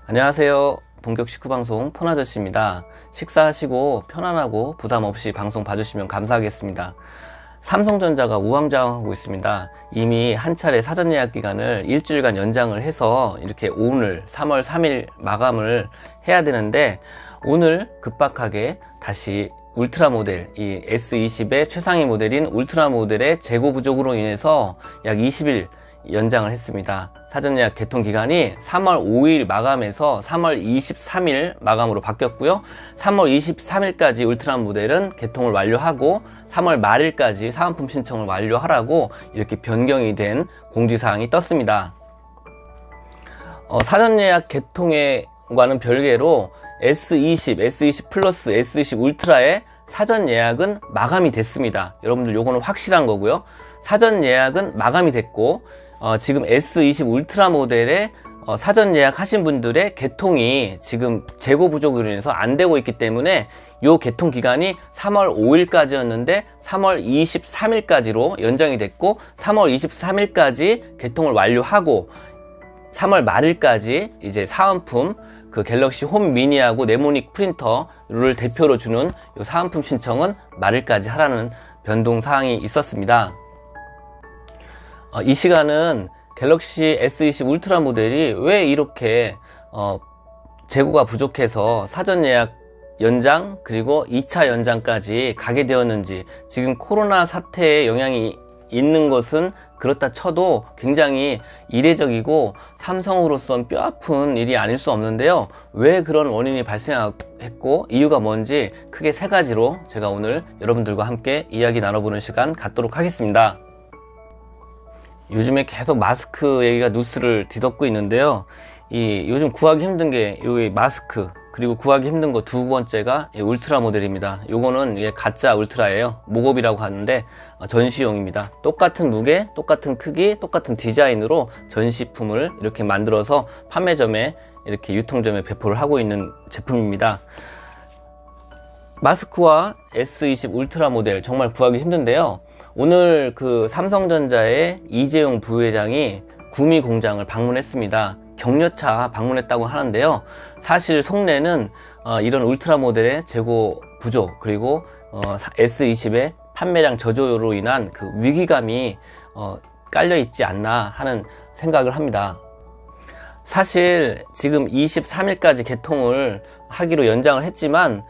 안녕하세요. 본격 식후방송 폰아저씨입니다. 식사하시고 편안하고 부담 없이 방송 봐주시면 감사하겠습니다. 삼성전자가 우왕좌왕하고 있습니다. 이미 한 차례 사전 예약 기간을 일주일간 연장을 해서 이렇게 오늘 3월 3일 마감을 해야 되는데, 오늘 급박하게 다시 울트라 모델, 이 S20의 최상위 모델인 울트라 모델의 재고 부족으로 인해서 약 20일 연장을 했습니다. 사전 예약 개통 기간이 3월 5일 마감에서 3월 23일 마감으로 바뀌었고요. 3월 23일까지 울트라 모델은 개통을 완료하고 3월 말일까지 사은품 신청을 완료하라고 이렇게 변경이 된 공지사항이 떴습니다. 사전 예약 개통과는 별개로 S20, S20 플러스, S20 울트라의 사전 예약은 마감이 됐습니다. 여러분들 요거는 확실한 거고요. 사전 예약은 마감이 됐고, 지금 S20 울트라 모델의 사전 예약하신 분들의 개통이 지금 재고 부족으로 인해서 안 되고 있기 때문에 요 개통 기간이 3월 5일까지였는데 3월 23일까지로 연장이 됐고, 3월 23일까지 개통을 완료하고 3월 말일까지 이제 사은품 그 갤럭시 홈 미니하고 네모닉 프린터를 대표로 주는 요 사은품 신청은 말일까지 하라는 변동 사항이 있었습니다. 이 시간은 갤럭시 S20 울트라 모델이 왜 이렇게 재고가 부족해서 사전 예약 연장 그리고 2차 연장까지 가게 되었는지, 지금 코로나 사태의 영향이 있는 것은 그렇다 쳐도 굉장히 이례적이고 삼성으로선 뼈아픈 일이 아닐 수 없는데요. 왜 그런 원인이 발생했고 이유가 뭔지 크게 세 가지로 제가 오늘 여러분들과 함께 이야기 나눠보는 시간 갖도록 하겠습니다. 요즘에 계속 마스크 얘기가 뉴스를 뒤덮고 있는데요. 요즘 구하기 힘든 게 이 마스크, 그리고 구하기 힘든 거 두 번째가 이 울트라 모델입니다. 요거는 이게 가짜 울트라예요. 모겁이라고 하는데 전시용입니다. 똑같은 무게, 똑같은 크기, 똑같은 디자인으로 전시품을 이렇게 만들어서 판매점에, 이렇게 유통점에 배포를 하고 있는 제품입니다. 마스크와 S20 울트라 모델 정말 구하기 힘든데요. 오늘 그 삼성전자의 이재용 부회장이 구미 공장을 방문했습니다. 격려차 방문했다고 하는데요. 사실 속내는 이런 울트라 모델의 재고 부족, 그리고 S20의 판매량 저조로 인한 그 위기감이 깔려 있지 않나 하는 생각을 합니다. 사실 지금 23일까지 개통을 하기로 연장을 했지만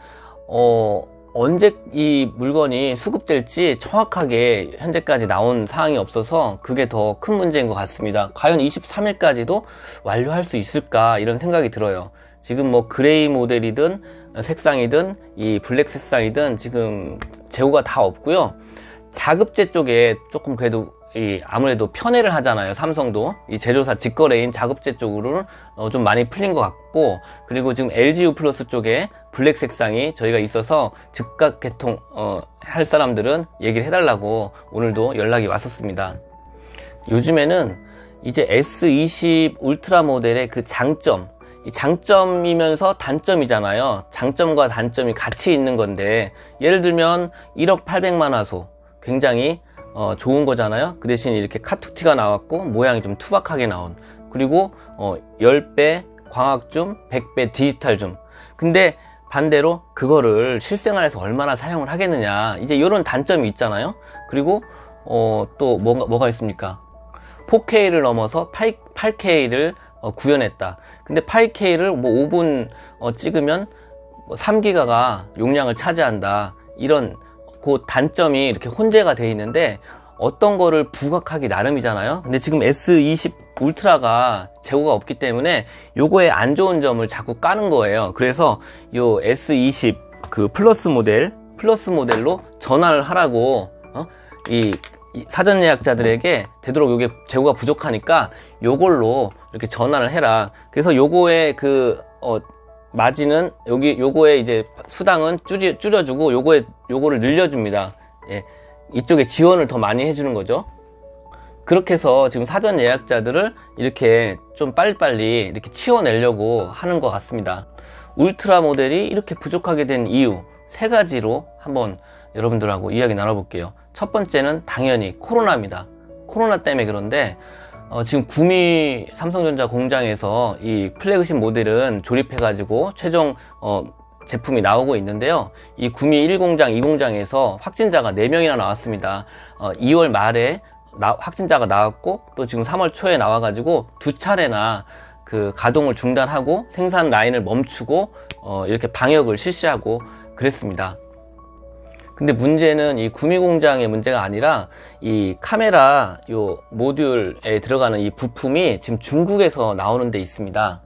언제 이 물건이 수급될지 정확하게 현재까지 나온 사항이 없어서 그게 더 큰 문제인 것 같습니다. 과연 23일까지도 완료할 수 있을까, 이런 생각이 들어요. 지금 뭐 그레이 모델이든 색상이든 이 블랙 색상이든 지금 재고가 다 없고요. 자급제 쪽에 조금 그래도 아무래도 편애를 하잖아요. 삼성도 이 제조사 직거래인 자급제 쪽으로는 좀 많이 풀린 것 같고, 그리고 지금 LG U 플러스 쪽에 블랙 색상이 저희가 있어서 즉각 개통 할 사람들은 얘기를 해달라고 오늘도 연락이 왔었습니다. 요즘에는 이제 S20 울트라 모델의 그 장점, 이 장점이면서 단점이잖아요. 장점과 단점이 같이 있는 건데, 예를 들면 1억 800만 화소 굉장히 좋은 거잖아요. 그 대신 이렇게 카툭티가 나왔고 모양이 좀 투박하게 나온, 그리고 10배 광학줌, 100배 디지털 줌. 근데 반대로 그거를 실생활에서 얼마나 사용을 하겠느냐, 이제 이런 단점이 있잖아요. 그리고 또 뭐가 있습니까? 4K를 넘어서 8K를 구현했다. 근데 8K를 뭐 5분 찍으면 3기가가 용량을 차지한다, 이런 그 단점이 이렇게 혼재가 돼 있는데 어떤 거를 부각하기 나름이잖아요. 근데 지금 S20 울트라가 재고가 없기 때문에 요거의 안 좋은 점을 자꾸 까는 거예요. 그래서 요 S20 그 플러스 모델로 전환을 하라고 이 사전 예약자들에게 되도록 요게 재고가 부족하니까 요걸로 이렇게 전환을 해라. 그래서 요거의 그 마진은 요거의 이제 수당은 줄여주고 요거를 늘려줍니다. 예. 이쪽에 지원을 더 많이 해주는 거죠. 그렇게 해서 지금 사전 예약자들을 이렇게 좀 빨리빨리 이렇게 치워내려고 하는 것 같습니다. 울트라 모델이 이렇게 부족하게 된 이유 세 가지로 한번 여러분들하고 이야기 나눠볼게요. 첫 번째는 당연히 코로나입니다. 코로나 때문에 그런데 지금 구미 삼성전자 공장에서 이 플래그십 모델은 조립해가지고 최종 제품이 나오고 있는데요. 이 구미 1공장, 2공장에서 확진자가 4명이나 나왔습니다. 2월 말에 확진자가 나왔고 또 지금 3월 초에 나와가지고 2차례나 그 가동을 중단하고 생산 라인을 멈추고 이렇게 방역을 실시하고 그랬습니다. 근데 문제는 이 구미 공장의 문제가 아니라 이 카메라 요 모듈에 들어가는 이 부품이 지금 중국에서 나오는 데 있습니다.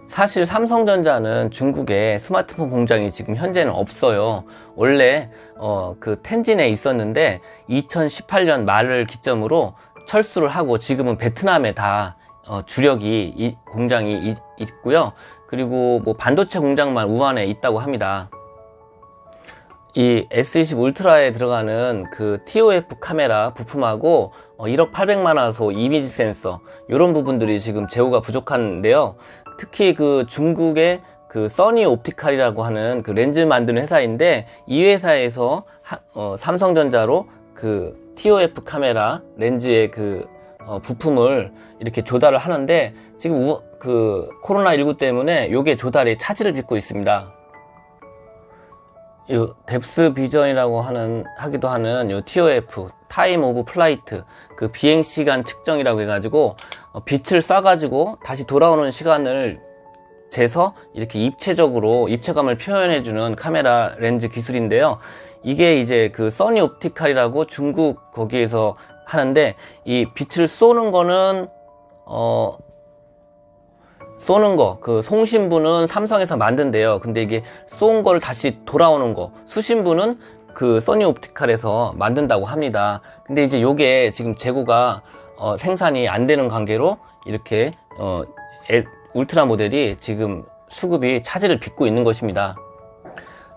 사실 삼성전자는 중국에 스마트폰 공장이 지금 현재는 없어요. 원래 그 텐진에 있었는데 2018년 말을 기점으로 철수를 하고 지금은 베트남에 다 주력이 이 공장이 있고요. 그리고 뭐 반도체 공장만 우한에 있다고 합니다. 이 S20 울트라에 들어가는 그 TOF 카메라 부품하고 1억 800만 화소 이미지 센서 이런 부분들이 지금 제휴가 부족한데요. 특히 그 중국의 그 써니 옵티칼이라고 하는 그 렌즈 만드는 회사인데 이 회사에서 삼성전자로 그 TOF 카메라 렌즈의 그 부품을 이렇게 조달을 하는데 지금 그 코로나19 때문에 요게 조달에 차질을 빚고 있습니다. 요 뎁스 비전이라고 하기도 하는 요 TOF 타임 오브 플라이트 그 비행 시간 측정이라고 해가지고 빛을 쏴가지고 다시 돌아오는 시간을 재서 이렇게 입체적으로 입체감을 표현해주는 카메라 렌즈 기술인데요. 이게 이제 그 써니 옵티칼이라고 중국 거기에서 하는데 이 빛을 쏘는 거는 쏘는 거, 그 송신부는 삼성에서 만든대요. 근데 이게 쏜 거를 다시 돌아오는 거, 수신부는 그 써니 옵티칼에서 만든다고 합니다. 근데 이제 요게 지금 재고가 생산이 안 되는 관계로 이렇게 울트라 모델이 지금 수급이 차질을 빚고 있는 것입니다.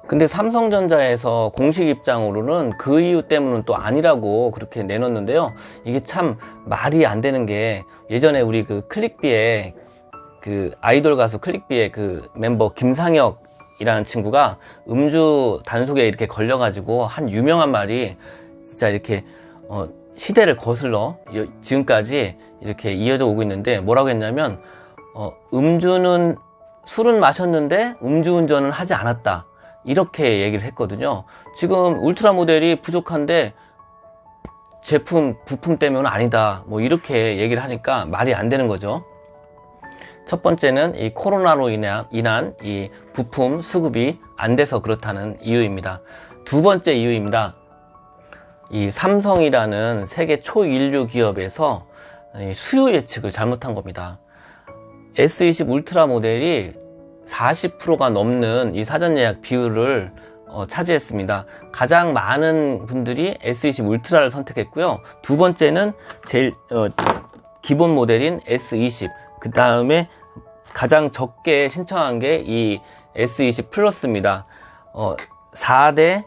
근데 삼성전자에서 공식 입장으로는 그 이유 때문은 또 아니라고 그렇게 내놓는데요. 이게 참 말이 안 되는 게 예전에 우리 그 클릭비에 그 아이돌 가수 클릭비의 그 멤버 김상혁이라는 친구가 음주 단속에 이렇게 걸려가지고 한 유명한 말이 진짜 이렇게 시대를 거슬러 지금까지 이렇게 이어져 오고 있는데 뭐라고 했냐면 술은 마셨는데 음주운전은 하지 않았다 이렇게 얘기를 했거든요. 지금 울트라 모델이 부족한데 부품 때문은 아니다 뭐 이렇게 얘기를 하니까 말이 안 되는 거죠. 첫 번째는 이 코로나로 인한 이 부품 수급이 안 돼서 그렇다는 이유입니다. 두 번째 이유입니다. 이 삼성이라는 세계 초인류 기업에서 수요 예측을 잘못한 겁니다. S20 울트라 모델이 40%가 넘는 이 사전 예약 비율을 차지했습니다. 가장 많은 분들이 S20 울트라를 선택했고요. 두 번째는 제일 기본 모델인 S20, 그 다음에 가장 적게 신청한 게 이 S20 플러스입니다. 40%,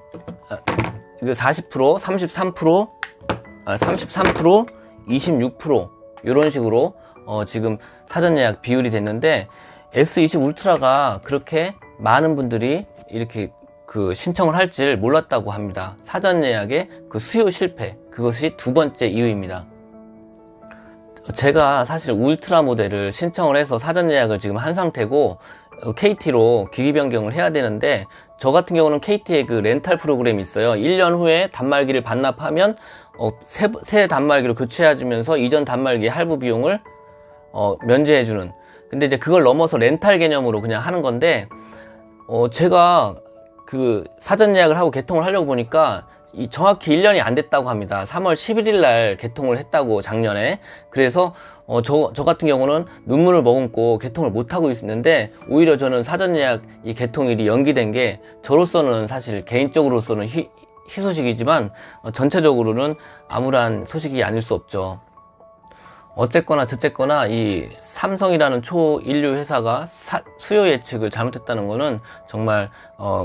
33%, 26% 이런 식으로 지금 사전 예약 비율이 됐는데 S20 울트라가 그렇게 많은 분들이 이렇게 그 신청을 할 줄 몰랐다고 합니다. 사전 예약의 그 수요 실패, 그것이 두 번째 이유입니다. 제가 사실 울트라 모델을 신청을 해서 사전 예약을 지금 한 상태고 KT로 기기 변경을 해야 되는데 저 같은 경우는 KT의 그 렌탈 프로그램이 있어요. 1년 후에 단말기를 반납하면 새 단말기로 교체해주면서 이전 단말기 할부 비용을 면제해주는. 근데 이제 그걸 넘어서 렌탈 개념으로 그냥 하는 건데 제가 그 사전 예약을 하고 개통을 하려고 보니까 정확히 1년이 안 됐다고 합니다. 3월 11일 날 개통을 했다고 작년에. 그래서 저 같은 경우는 눈물을 머금고 개통을 못 하고 있는데 오히려 저는 사전 예약 이 개통일이 연기된 게 저로서는 사실 개인적으로서는 희소식이지만 전체적으로는 암울한 소식이 아닐 수 없죠. 어쨌거나 저쨌거나 이 삼성이라는 초인류 회사가 수요 예측을 잘못했다는 거는 정말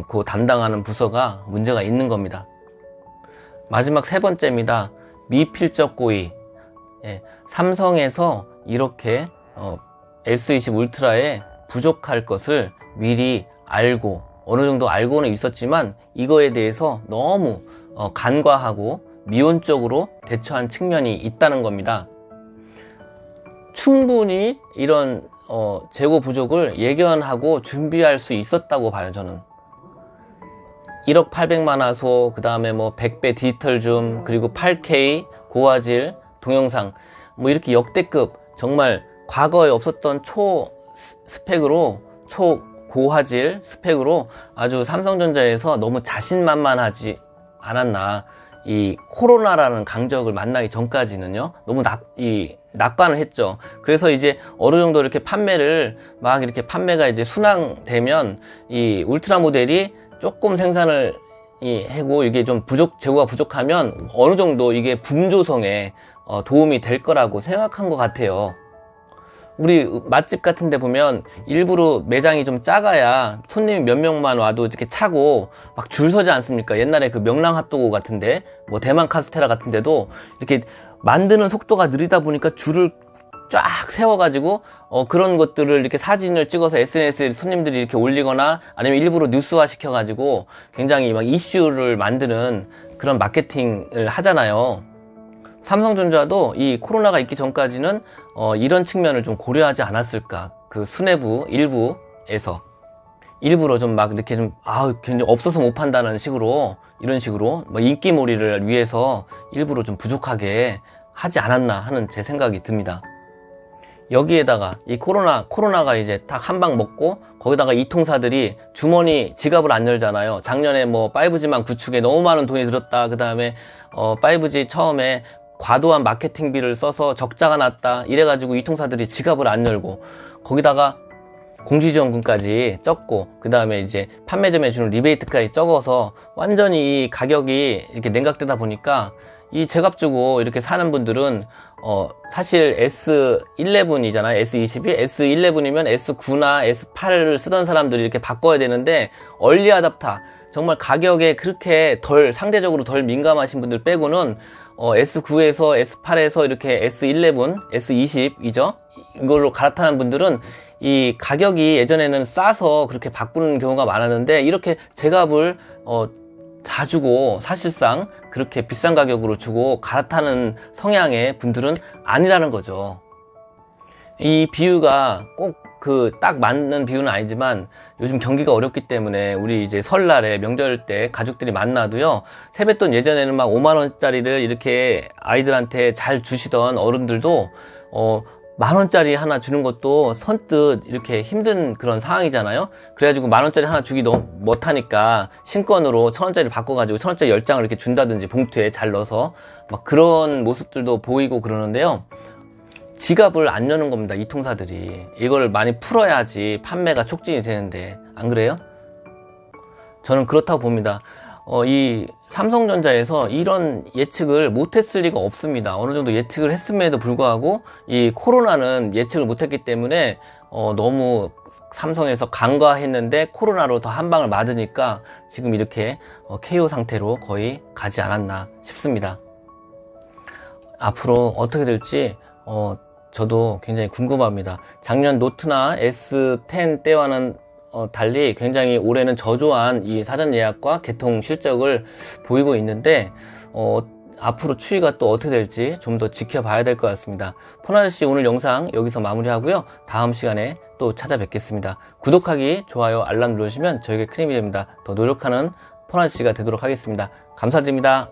그 담당하는 부서가 문제가 있는 겁니다. 마지막 세 번째입니다. 미필적 고의. 삼성에서 이렇게 S20 울트라에 부족할 것을 미리 알고 어느 정도 알고는 있었지만 이거에 대해서 너무 간과하고 미온적으로 대처한 측면이 있다는 겁니다. 충분히 이런 재고 부족을 예견하고 준비할 수 있었다고 봐요, 저는. 1억 800만 화소, 그 다음에 뭐 100배 디지털 줌, 그리고 8K 고화질 동영상, 뭐 이렇게 역대급, 정말 과거에 없었던 초 스펙으로, 초 고화질 스펙으로 아주 삼성전자에서 너무 자신만만하지 않았나. 이 코로나라는 강적을 만나기 전까지는요, 너무 낙관을 했죠. 그래서 이제 어느 정도 이렇게 판매가 이제 순항되면 이 울트라 모델이 조금 생산을 하고 이게 좀 재고가 부족하면 어느 정도 이게 붐 조성에 도움이 될 거라고 생각한 것 같아요. 우리 맛집 같은 데 보면 일부러 매장이 좀 작아야 손님이 몇 명만 와도 이렇게 차고 막 줄 서지 않습니까? 옛날에 그 명랑 핫도그 같은데, 뭐 대만 카스테라 같은 데도 이렇게 만드는 속도가 느리다 보니까 줄을 쫙 세워가지고 그런 것들을 이렇게 사진을 찍어서 SNS에 손님들이 이렇게 올리거나 아니면 일부러 뉴스화 시켜가지고 굉장히 막 이슈를 만드는 그런 마케팅을 하잖아요. 삼성전자도 이 코로나가 있기 전까지는 이런 측면을 좀 고려하지 않았을까. 그 수뇌부 일부에서 일부러 좀 막 이렇게 좀 굉장히 없어서 못 판다는 식으로, 이런 식으로 뭐 인기몰이를 위해서 일부러 좀 부족하게 하지 않았나 하는 제 생각이 듭니다. 여기에다가 이 코로나가 이제 딱 한 방 먹고 거기다가 이통사들이 지갑을 안 열잖아요. 작년에 뭐 5G만 구축에 너무 많은 돈이 들었다. 그 다음에 5G 처음에 과도한 마케팅비를 써서 적자가 났다. 이래가지고 이통사들이 지갑을 안 열고 거기다가 공시지원금까지 적고 그 다음에 이제 판매점에 주는 리베이트까지 적어서 완전히 이 가격이 이렇게 냉각되다 보니까 이 제값 주고 이렇게 사는 분들은 사실 S11이잖아요. S22, S11이면 S9나 S8을 쓰던 사람들이 이렇게 바꿔야 되는데 얼리 아답터, 정말 가격에 그렇게 상대적으로 덜 민감하신 분들 빼고는 S9에서 S8에서 이렇게 S11, S20이죠. 이걸로 갈아타는 분들은 이 가격이 예전에는 싸서 그렇게 바꾸는 경우가 많았는데 이렇게 제값을 다 주고 사실상 그렇게 비싼 가격으로 주고 갈아타는 성향의 분들은 아니라는 거죠. 이 비유가 꼭 딱 맞는 비유는 아니지만 요즘 경기가 어렵기 때문에 우리 이제 설날에 명절 때 가족들이 만나도요, 세뱃돈 예전에는 막 5만원짜리를 이렇게 아이들한테 잘 주시던 어른들도 10,000원짜리 하나 주는 것도 선뜻 이렇게 힘든 그런 상황이잖아요. 그래가지고 10,000원짜리 하나 주기 너무 못하니까 신권으로 1,000원짜리 바꿔가지고 1,000원짜리 10장을 이렇게 준다든지 봉투에 잘 넣어서 막 그런 모습들도 보이고 그러는데요. 지갑을 안 여는 겁니다, 이 통사들이. 이걸 많이 풀어야지 판매가 촉진이 되는데, 안 그래요? 저는 그렇다고 봅니다. 이 삼성전자에서 이런 예측을 못했을 리가 없습니다. 어느 정도 예측을 했음에도 불구하고 이 코로나는 예측을 못했기 때문에 너무 삼성에서 간과했는데 코로나로 더 한 방을 맞으니까 지금 이렇게 KO 상태로 거의 가지 않았나 싶습니다. 앞으로 어떻게 될지 저도 굉장히 궁금합니다. 작년 노트나 S10 때와는 달리 굉장히 올해는 저조한 이 사전 예약과 개통 실적을 보이고 있는데 앞으로 추이가 또 어떻게 될지 좀 더 지켜봐야 될 것 같습니다. 폰아저씨 오늘 영상 여기서 마무리하고요. 다음 시간에 또 찾아뵙겠습니다. 구독하기, 좋아요, 알람 눌러주시면 저에게 큰 힘이 됩니다. 더 노력하는 폰아저씨가 되도록 하겠습니다. 감사드립니다.